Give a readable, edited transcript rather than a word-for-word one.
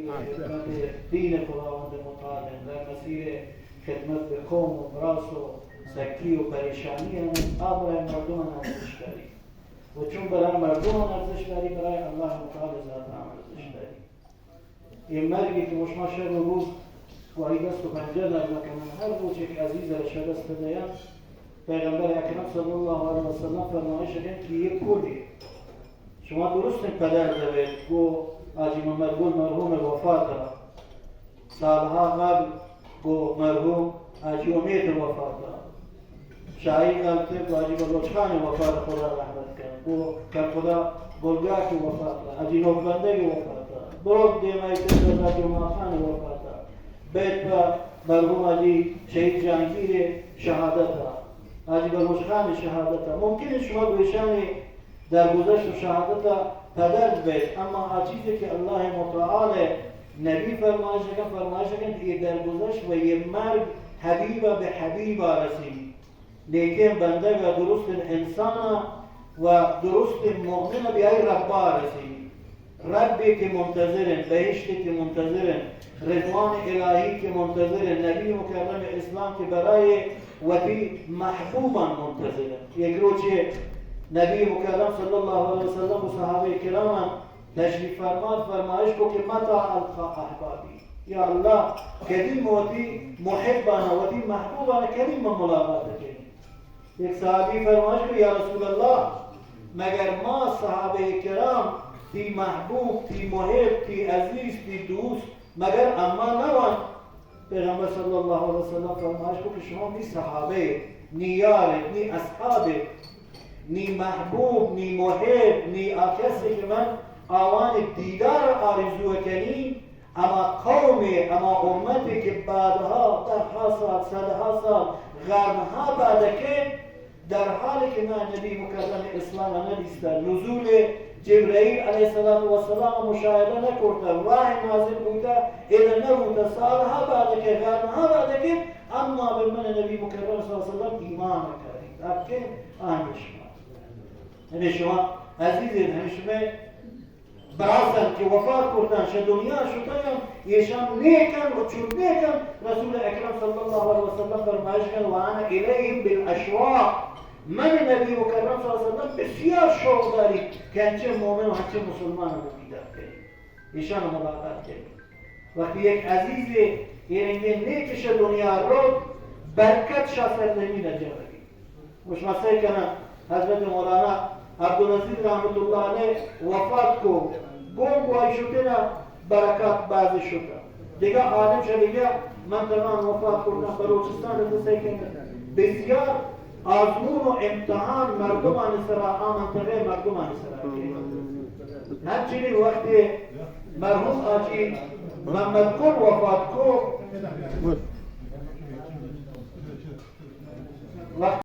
خدمت دین خداوند متعال در مسیر خدمت به قوم و براس و سکی و پریشانی هم برای مردم ارزش داری و چون برای مردم ارزش داری برای الله متعال ذات هم ارزش داری. این مرگی که شما شب و روز وای دست و پنجه در نکنن هر روز یک عزیز را شدست دیان پیغمبر اکرم صلی الله علیه و سلم فرمایش کردند که یک کلی شما درست پدر دوید گو حاجی محمد گل مرحوم وفات را سالها قبل گو مرحوم حاجی امید وفات را شاهی قلطب حاجی بلوچخان وفات خدا رحمت کرد گو کرخدا گلگاک وفات را حاجی نوبندگی وفات را برود دیمایی تر حاجی ماخان وفات را بیت با مرحوم حاجی شهید جهانگیر شهادت را حاجی بلوچخان شهادت را ممکن شما بشانی در گذشت و شهادت پدر بید اما چیزی که الله متعال نبی فرمایش کن که در گذشت و یه مرگ حبیبه به حبیبه رسید لیکن بنده و درست انسان و درست مؤمن به ای ربا رسید ربی که منتظرن بهشتی که منتظرن رضوان الهی که منتظرن نبی مکرم اسلام که برای وفی محبوبا منتظرن. یک روز نبی مکرم صلی الله علیه وسلم و صحابه کرام تشریف فرمایش کو که متى القا احبابی یا الله کدیم وتی محبانا وتی محبوبانا کدیم ملاقات کنیم. یک صحابی فرمایش کو یا رسول الله مگر ما صحابه کرام تی محبوب تی محب تی عزیز تی دوست مگر اما نوان. پیغمبر صلی الله علیه وسلم فرمایش کو که شما نی صحابه نی یار نی اصحاب نی محبوب نی محب نی کسی که من آوان دیدار آرزو کنی اما قوم اما امتی که بعدها درها سال صدها سال قرنها بعد که در حالی که من نبی مکرم اسلام ندیستن نزول جبرائیل علیه السلام مشاهده نکرده وحی نازل بوده اذا نبوده سالها بعد که قرنها بعد که اما به من نبی مکرم صلی اللہ علیه وسلم ایمان کرد اب که آنش همه شما عزیزین همه شما براسن که وفات کردن شه دنیا شدن ایشان نیکن و چون نیکن رسول اکرم صلی الله علیه وسلم فرمایش کن و انا الیهم بالاشواق من نبی مکرم صلی الله علیه وسلم بسیار شوق داری که هنچه مؤمن و هنچه مسلمان رو دیدار کنیم ایشان ملاقات کنیم. وقتی یک عزیز این نیکش دنیا رو برکت شاسر نمی نجاوری مش مسئله کنن حضرت مولانا عبدالعزیز رحمت الله علیه وفات کو گم گوهای شده برکات بازی شده دیگه عالم شده من تمام وفات کردم بلوچستان رسه کنه بسیار آزمون و امتحان مردمان سرا منطقه مردمان سرا همچنین وقتی مرحوم آجی محمد کل وفات کو